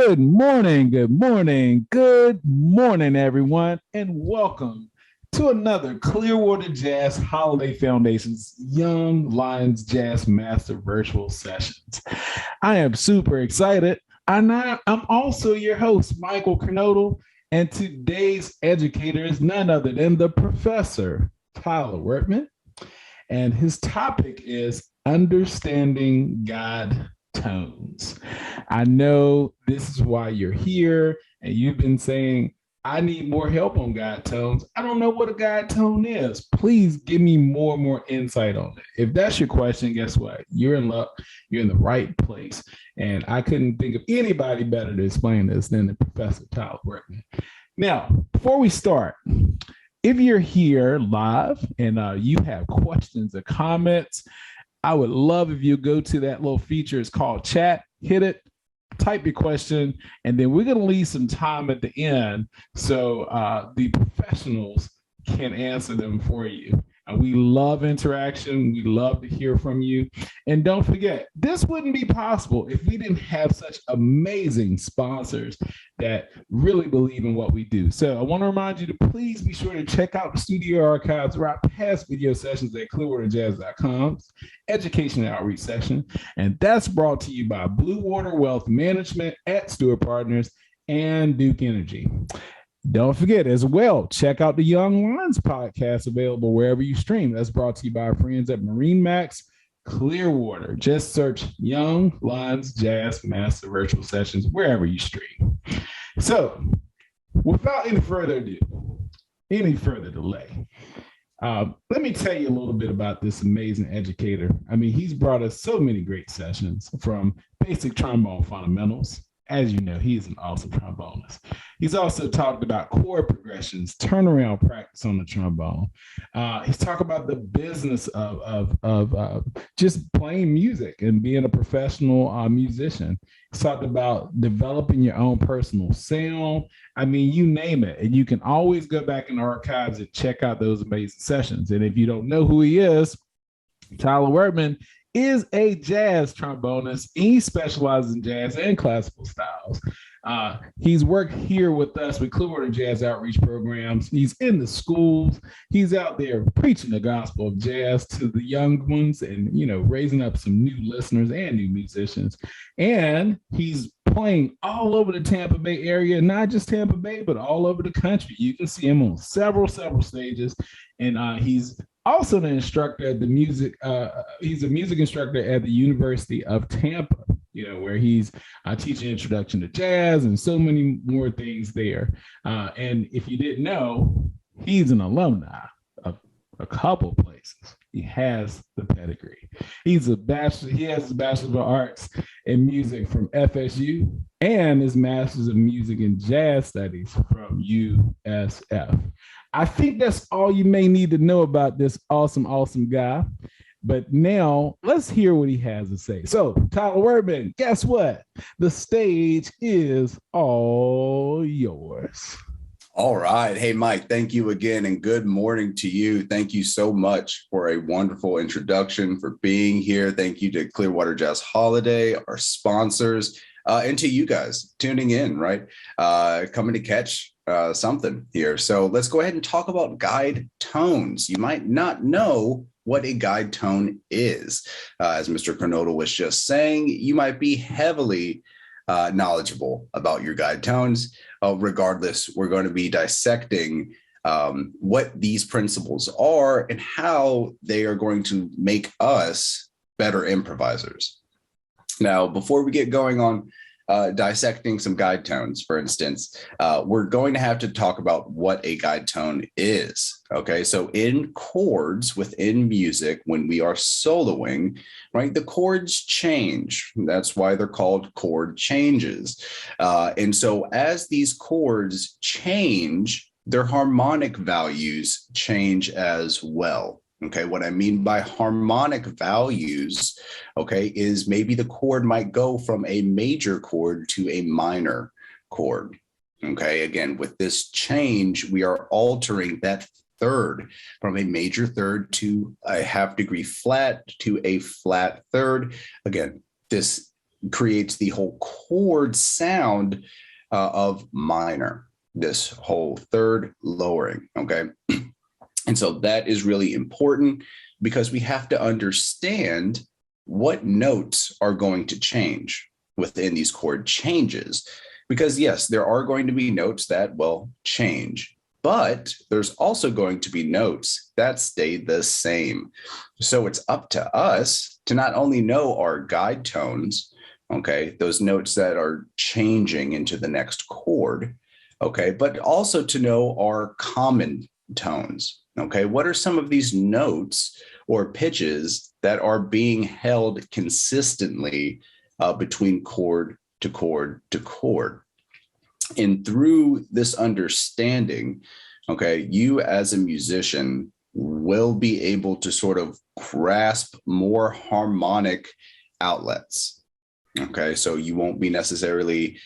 good morning, everyone, and welcome to another Clearwater Jazz Holiday Foundation's Young Lions Jazz Master Virtual Sessions. I am super excited. I'm also your host, Michael Kernodle, and today's educator is none other than the Professor, Tyler Wertman, and his topic is understanding God tones. I know this is why you're here, and you've been saying, I need more help on God tones. I don't know what a God tone is. Please give me more and more insight on it. If that's your question, guess what? You're in luck. You're in the right place. And I couldn't think of anybody better to explain this than the Professor Tyler Wertman. Now, before we start, if you're here live and you have questions or comments, I would love if you go to that little feature. It's called chat, hit it, type your question, and then we're going to leave some time at the end so the professionals can answer them for you. And we love interaction. We love to hear from you. And don't forget, this wouldn't be possible if we didn't have such amazing sponsors that really believe in what we do. So I want to remind you to please be sure to check out the studio archives or our past video sessions at clearwaterjazz.com's education and outreach section. And that's brought to you by Blue Water Wealth Management at Stewart Partners and Duke Energy. Don't forget as well, check out the Young Lions podcast available wherever you stream. That's brought to you by our friends at Marine Max Clearwater. Just search Young Lions Jazz Master Virtual Sessions wherever you stream. So without any further delay, let me tell you a little bit about this amazing educator. I mean, he's brought us so many great sessions from basic trombone fundamentals. As you know, he's an awesome trombonist. He's also talked about chord progressions, turnaround practice on the trombone. He's talked about the business of just playing music and being a professional musician. He's talked about developing your own personal sound. I mean, you name it. And you can always go back in the archives and check out those amazing sessions. And if you don't know who he is, Tyler Wertman is a jazz trombonist. He specializes in jazz and classical styles. He's worked here with us with Clearwater Jazz outreach programs. He's in the schools. He's out there preaching the gospel of jazz to the young ones and, you know, raising up some new listeners and new musicians. And he's playing all over the Tampa Bay area, not just Tampa Bay, but all over the country. You can see him on several stages. And he's also the instructor at the music. He's a music instructor at the University of Tampa, you know, where he's teaching introduction to jazz and so many more things there. And if you didn't know, he's an alumni of a couple places. He has the pedigree. He's a bachelor. He has his Bachelor of Arts in Music from FSU and his Master's of Music and Jazz Studies from USF. I think that's all you may need to know about this awesome guy. But now let's hear what he has to say. So, Tyler Wertman, guess what? The stage is all yours. All right. Hey, Mike, thank you again. And good morning to you. Thank you so much for a wonderful introduction, for being here. Thank you to Clearwater Jazz Holiday, our sponsors, and to you guys tuning in, right? Coming to catch something here. So let's go ahead and talk about guide tones. You might not know what a guide tone is. As Mr. Kernodle was just saying, you might be heavily knowledgeable about your guide tones. Regardless, we're going to be dissecting what these principles are and how they are going to make us better improvisers. Now, before we get going on dissecting some guide tones, for instance, we're going to have to talk about what a guide tone is. Okay, so in chords within music, when we are soloing, right, the chords change. That's why they're called chord changes. And so as these chords change, their harmonic values change as well. Okay, what I mean by harmonic values, okay, is maybe the chord might go from a major chord to a minor chord. Okay, again, with this change, we are altering that third from a major third to a half degree flat to a flat third. Again, this creates the whole chord sound of minor, this whole third lowering, okay? And so that is really important because we have to understand what notes are going to change within these chord changes. Because yes, there are going to be notes that will change, but there's also going to be notes that stay the same. So it's up to us to not only know our guide tones, okay, those notes that are changing into the next chord, okay, but also to know our common tones, okay? What are some of these notes or pitches that are being held consistently between chord to chord to chord? And through this understanding, okay, you as a musician will be able to sort of grasp more harmonic outlets. Okay, so you won't be necessarily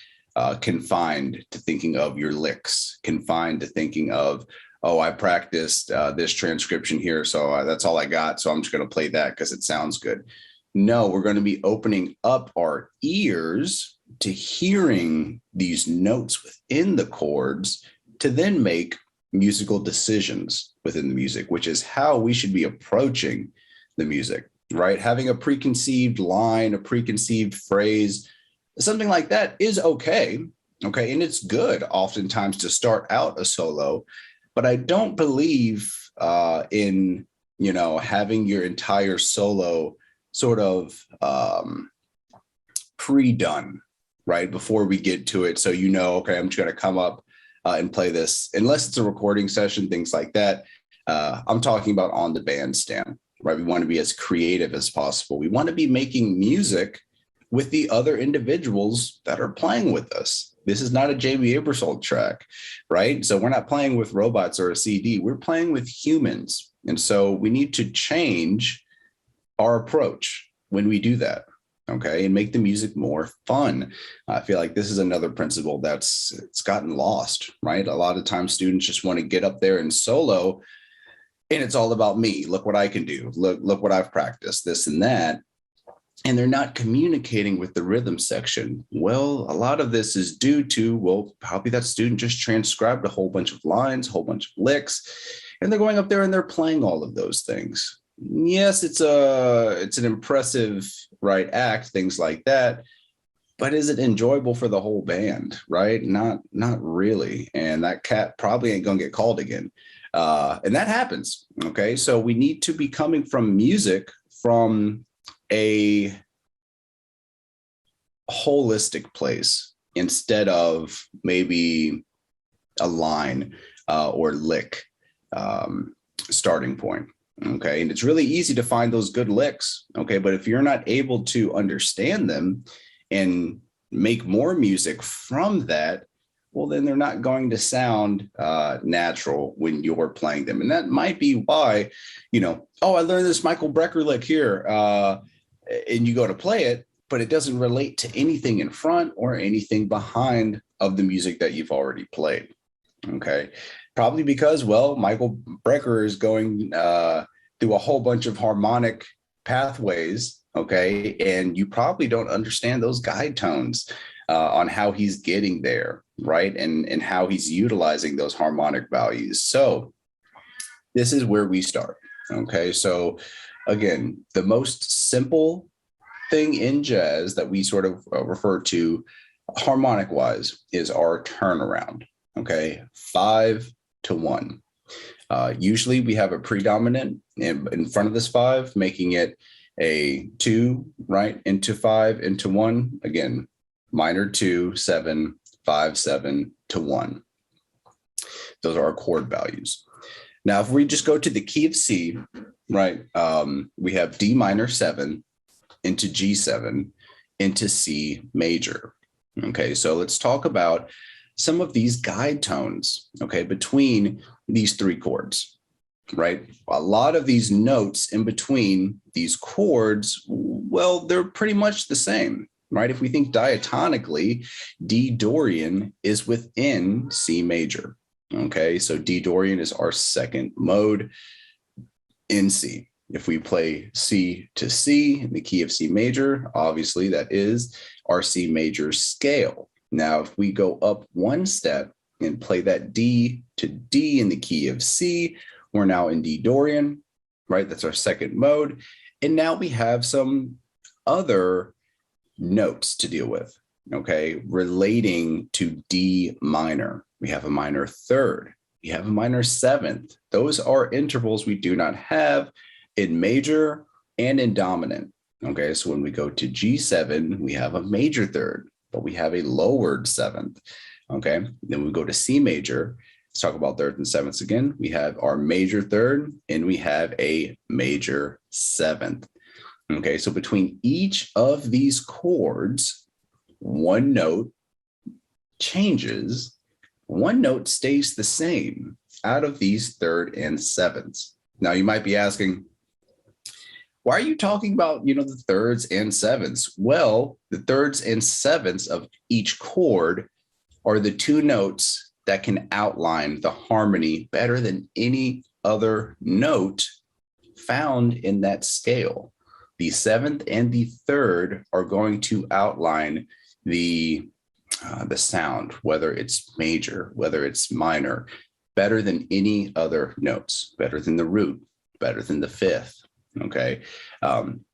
confined to thinking of your licks, confined to thinking of, oh, I practiced this transcription here, so that's all I got, so I'm just going to play that because it sounds good. No, we're going to be opening up our ears to hearing these notes within the chords to then make musical decisions within the music, which is how we should be approaching the music, right? Having a preconceived line, a preconceived phrase, something like that is okay, okay? And it's good oftentimes to start out a solo, but I don't believe in, you know, having your entire solo sort of pre-done, right, before we get to it. So, you know, okay, I'm just going to come up and play this, unless it's a recording session, things like that. I'm talking about on the bandstand, right? We want to be as creative as possible. We want to be making music with the other individuals that are playing with us. This is not a Jamie Aebersold track, right? So we're not playing with robots or a CD. We're playing with humans. And so we need to change our approach when we do that, okay, and make the music more fun. I feel like this is another principle it's gotten lost, right? A lot of times students just want to get up there and solo, and it's all about me. Look what I can do. Look what I've practiced, this and that. And they're not communicating with the rhythm section. Well, a lot of this is due to, well, probably that student just transcribed a whole bunch of lines, a whole bunch of licks, and they're going up there and they're playing all of those things. Yes, it's an impressive, right, act, things like that. But is it enjoyable for the whole band, right? Not really. And that cat probably ain't gonna get called again. And that happens. Okay, so we need to be coming from music from a holistic place instead of maybe a line or lick starting point. Okay, and it's really easy to find those good licks. Okay, but if you're not able to understand them and make more music from that, well, then they're not going to sound natural when you're playing them. And that might be why, you know, oh, I learned this Michael Brecker lick here, and you go to play it, but it doesn't relate to anything in front or anything behind of the music that you've already played. Okay, probably because, well, Michael Brecker is going through a whole bunch of harmonic pathways, okay, and you probably don't understand those guide tones on how he's getting there, right, and how he's utilizing those harmonic values. So this is where we start, okay? So again, the most simple thing in jazz that we sort of refer to harmonic-wise is our turnaround, okay? 5-1. Usually we have a predominant in front of this 5, making it a 2, right, into 5, into 1. Again, minor 2, 7, 5, 7 to 1. Those are our chord values. Now, if we just go to the key of C, right, we have D minor 7 into G7 into C major. Okay, so let's talk about some of these guide tones, okay, between these 3 chords, right? A lot of these notes in between these chords, well, they're pretty much the same, right? If we think diatonically, D Dorian is within C major, okay? So D Dorian is our second mode in C, If we play C to C in the key of C major, obviously that is our C major scale. Now, if we go up one step and play that D to D in the key of C, we're now in D Dorian, right? That's our second mode. And now we have some other notes to deal with, okay, relating to D minor. We have a minor third. We have a minor seventh. Those are intervals we do not have in major and in dominant. Okay, so when we go to G7, we have a major third, but we have a lowered seventh. Okay, then we go to C major. Let's talk about thirds and sevenths again. We have our major third and we have a major seventh. Okay, so between each of these chords, one note changes, one note stays the same out of these third and sevenths. Now you might be asking, why are you talking about, the thirds and sevenths? Well, the thirds and sevenths of each chord are the two notes that can outline the harmony better than any other note found in that scale. The seventh and the third are going to outline the sound, whether it's major, whether it's minor, better than any other notes, better than the root, better than the fifth. Okay,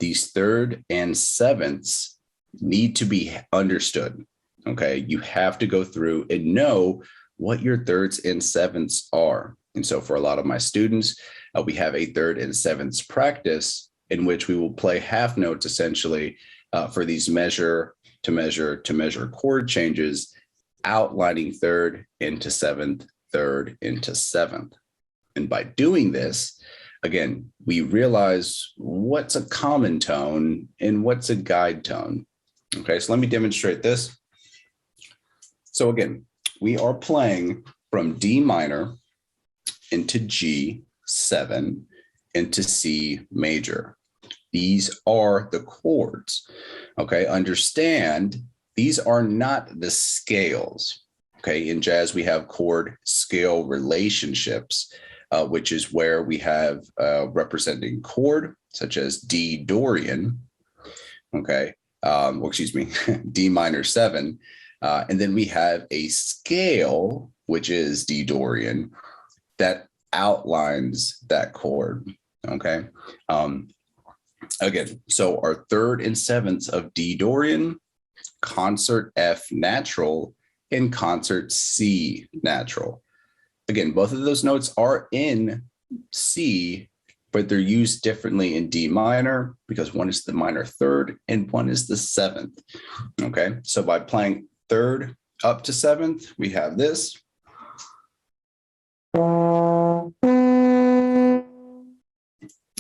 these third and sevenths need to be understood. Okay, you have to go through and know what your thirds and sevenths are. And so for a lot of my students, we have a third and sevenths practice in which we will play half notes essentially for these measure to measure chord changes, outlining third into seventh, third into seventh. And by doing this, again, we realize what's a common tone and what's a guide tone. Okay, so let me demonstrate this. So again, we are playing from D minor into G7 into C major. These are the chords. Okay, understand these are not the scales. Okay, in jazz, we have chord scale relationships, which is where we have representing chord, such as D Dorian, okay, D minor 7. And then we have a scale, which is D Dorian, that outlines that chord, okay? Again, so our third and sevenths of D Dorian, concert F natural, and concert C natural. Again, both of those notes are in C, but they're used differently in D minor because one is the minor third and one is the seventh. Okay, so by playing third up to seventh, we have this.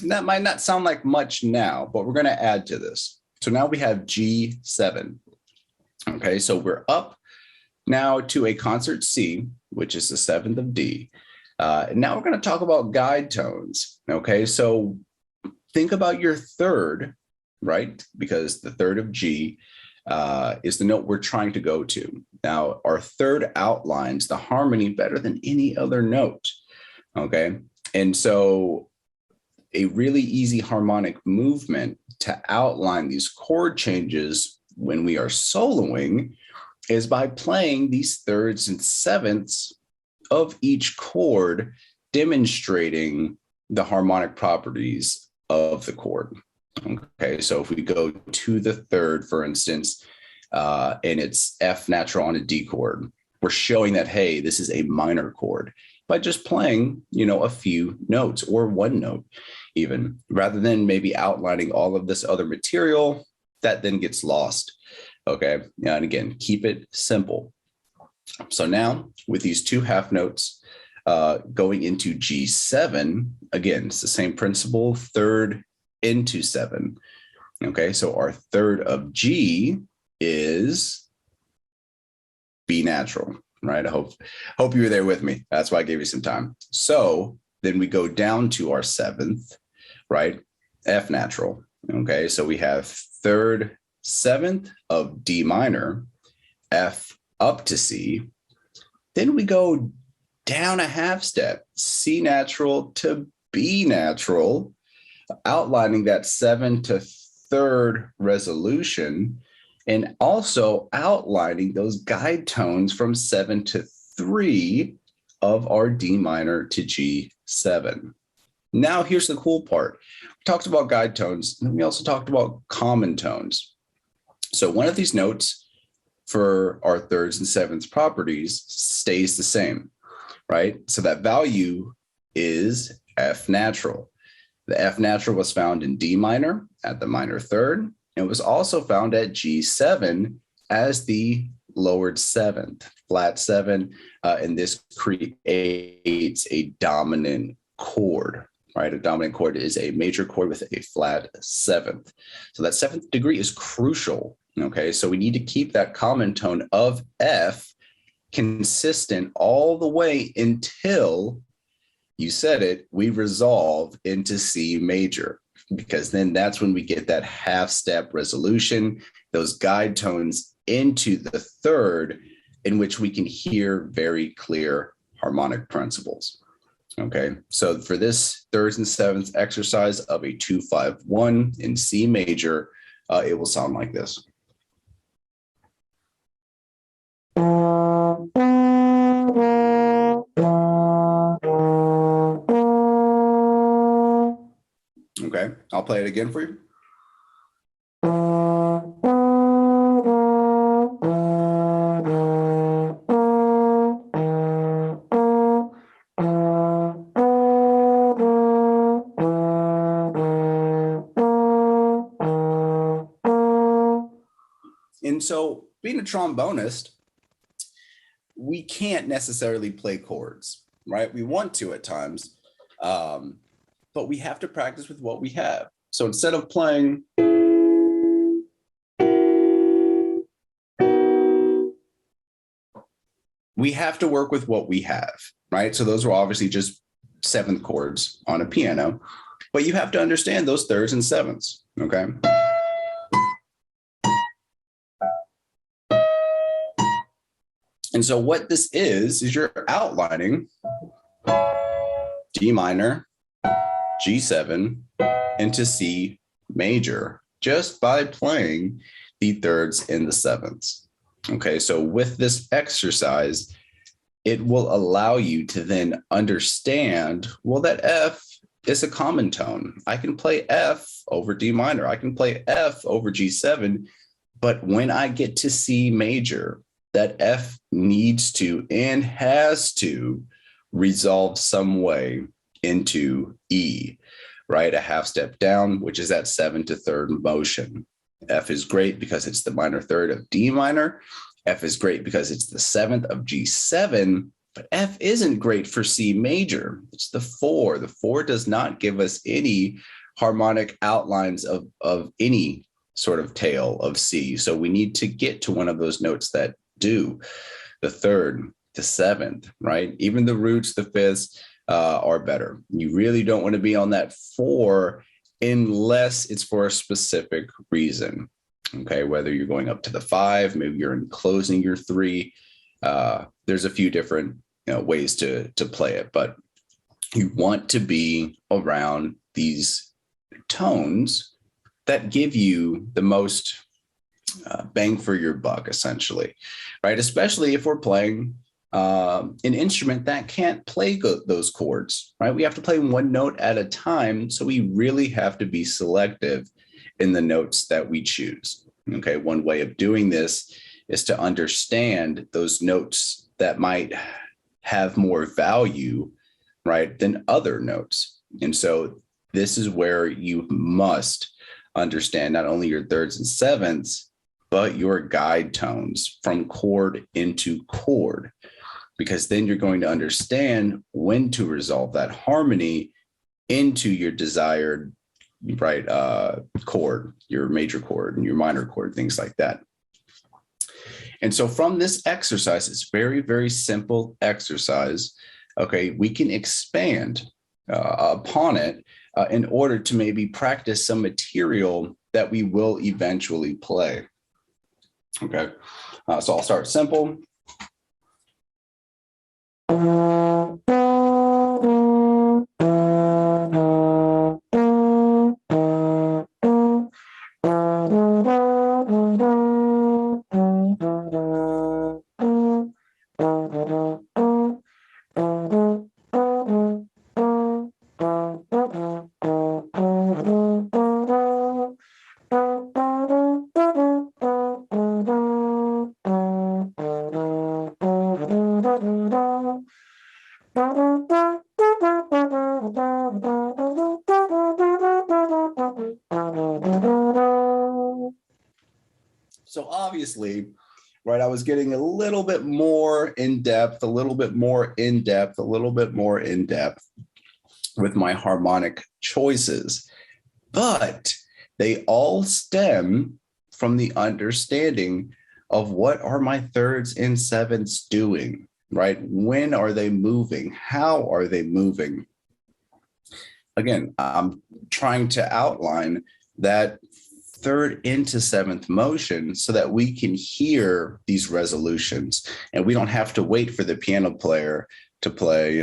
And that might not sound like much now, but we're going to add to this. So now we have G7. Okay, so we're up now to a concert C, which is the seventh of D. Now we're going to talk about guide tones. Okay, so think about your third, right? Because the third of G is the note we're trying to go to. Now, our third outlines the harmony better than any other note. Okay, and so a really easy harmonic movement to outline these chord changes when we are soloing is by playing these thirds and sevenths of each chord, demonstrating the harmonic properties of the chord. Okay, so if we go to the third, for instance, and it's F natural on a D chord, we're showing that, hey, this is a minor chord by just playing, a few notes or one note even, rather than maybe outlining all of this other material that then gets lost. Okay, and again, keep it simple. So now with these two half notes going into G7, again, it's the same principle, third into 7. Okay, so our third of G is B natural, right? I hope you were there with me. That's why I gave you some time. So then we go down to our seventh, right? F natural. Okay, so we have third, seventh of D minor, F up to C. Then we go down a half step, C natural to B natural. outlining that 7 to 3rd resolution, and also outlining those guide tones from 7 to 3 of our D minor to G7. Now, here's the cool part. We talked about guide tones, and we also talked about common tones. So one of these notes for our thirds and sevenths properties stays the same, right? So that value is F natural. The F natural was found in D minor at the minor third. It was also found at G7 as the lowered seventh, flat 7, and this creates a dominant chord, right? A dominant chord is a major chord with a flat 7th. So that 7th degree is crucial, okay? So we need to keep that common tone of F consistent all the way until, you said it, we resolve into C major, because then that's when we get that half step resolution, those guide tones into the third, in which we can hear very clear harmonic principles. Okay, so for this thirds and sevenths exercise of a 2-5-1 in C major, it will sound like this. Okay, I'll play it again for you. And so being a trombonist, we can't necessarily play chords, right? We want to at times, but we have to practice with what we have. So instead of playing, we have to work with what we have, right? So those are obviously just 7th chords on a piano, but you have to understand those thirds and sevenths, okay? And so what this is you're outlining D minor, G7 into C major just by playing the thirds and the sevenths. Okay, so with this exercise, it will allow you to then understand, well, that F is a common tone. I can play F over D minor. I can play F over G7, but when I get to C major, that F needs to and has to resolve some way into E, right? A half step down, which is that 7 to 3rd motion. F is great because it's the minor third of D minor. F is great because it's the 7th of G7, but F isn't great for C major. It's the 4. The 4 does not give us any harmonic outlines of any sort of tail of C. So we need to get to one of those notes that do. The 3rd, the 7th, right? Even the roots, the 5ths are better. You really don't want to be on that 4 unless it's for a specific reason. Okay, whether you're going up to the 5, maybe you're enclosing your 3. There's a few different ways to play it, but you want to be around these tones that give you the most bang for your buck, essentially, right? Especially if we're playing an instrument that can't play those chords, right? We have to play one note at a time, so we really have to be selective in the notes that we choose. Okay, one way of doing this is to understand those notes that might have more value, right, than other notes. And so this is where you must understand not only your thirds and sevenths, but your guide tones from chord into chord, because then you're going to understand when to resolve that harmony into your desired, right, chord, your major chord and your minor chord, things like that. And so from this exercise, it's very, very simple exercise. Okay, we can expand upon it in order to maybe practice some material that we will eventually play. Okay, so I'll start simple. so obviously, right, I was getting a little bit more in depth, a little bit more in depth, a little bit more in depth with my harmonic choices. But they all stem from the understanding of what are my thirds and sevenths doing, right? When are they moving? How are they moving? Again, I'm trying to outline that third into seventh motion so that we can hear these resolutions and we don't have to wait for the piano player to play,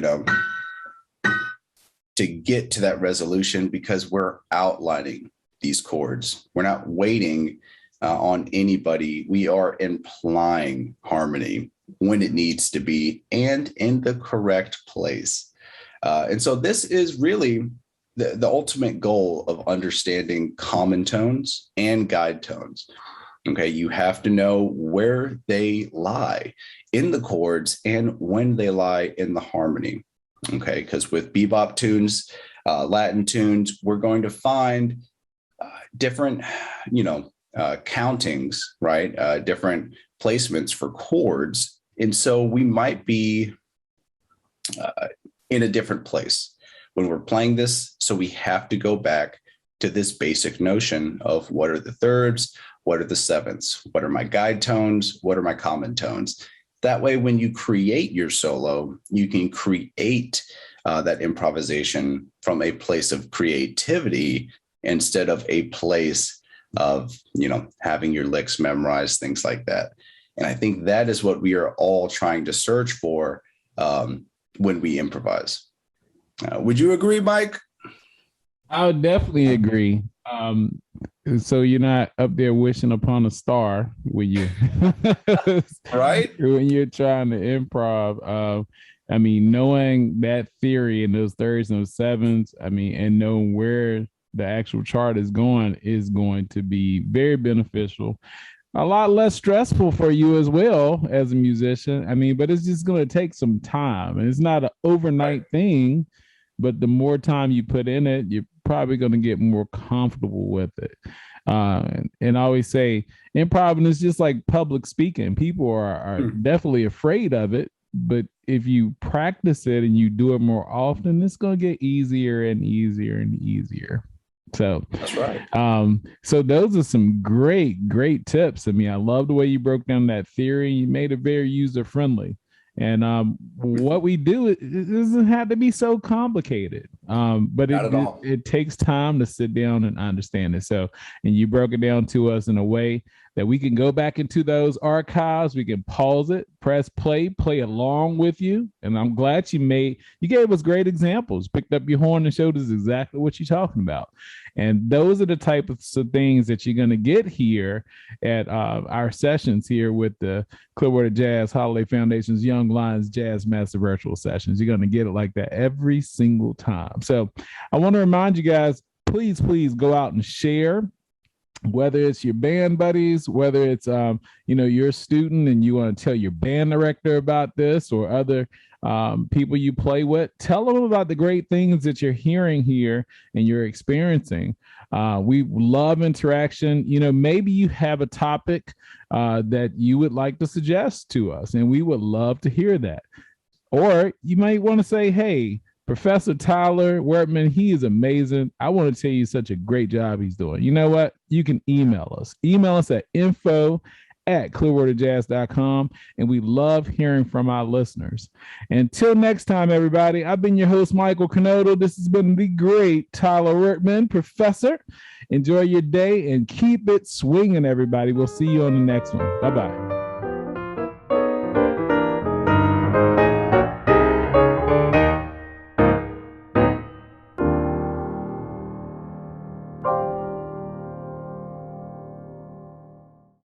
to get to that resolution, because we're outlining these chords. We're not waiting on anybody. We are implying harmony when it needs to be and in the correct place. And so this is really the ultimate goal of understanding common tones and guide tones. Okay, you have to know where they lie in the chords and when they lie in the harmony. Okay, because with bebop tunes, Latin tunes, we're going to find different, countings, right? Different placements for chords. And so we might be in a different place when we're playing this. So we have to go back to this basic notion of what are the thirds, what are the sevenths, what are my guide tones, what are my common tones. That way, when you create your solo, you can create that improvisation from a place of creativity instead of a place of, having your licks memorized, things like that. And I think that is what we are all trying to search for when we improvise. Would you agree, Mike? I would definitely agree. So you're not up there wishing upon a star when you right when you're trying to improv. Knowing that theory and those thirds and those sevens, and knowing where the actual chart is going to be very beneficial. A lot less stressful for you as well as a musician. But it's just going to take some time, and it's not an overnight thing. But the more time you put in it, you're probably going to get more comfortable with it. And I always say improv is just like public speaking. People are definitely afraid of it. But if you practice it and you do it more often, it's going to get easier and easier and easier. So that's right. So those are some great tips. I love the way you broke down that theory. You made it very user friendly. And what we do, it doesn't have to be so complicated, but it takes time to sit down and understand it. So, and you broke it down to us in a way that we can go back into those archives. We can pause it, press play along with you. And I'm glad you gave us great examples, picked up your horn and showed us exactly what you're talking about. And those are the type of things that you're going to get here at our sessions here with the Clearwater Jazz Holiday Foundation's Young Lions Jazz Master Virtual Sessions. You're going to get it like that every single time. So I want to remind you guys, please go out and share, whether it's your band buddies, whether it's, you're a student and you want to tell your band director about this, or other people you play with. Tell them about the great things that you're hearing here and you're experiencing. We love interaction. Maybe you have a topic that you would like to suggest to us, and we would love to hear that. Or you might want to say, hey, Professor Tyler Wertman, he is amazing. I want to tell you such a great job he's doing. You know what? You can email us. Email us at info@clearwaterjazz.com, and we love hearing from our listeners. Until next time, everybody, I've been your host, Michael Canoto. This has been the great Tyler Wertman, Professor. Enjoy your day and keep it swinging, everybody. We'll see you on the next one. Bye-bye.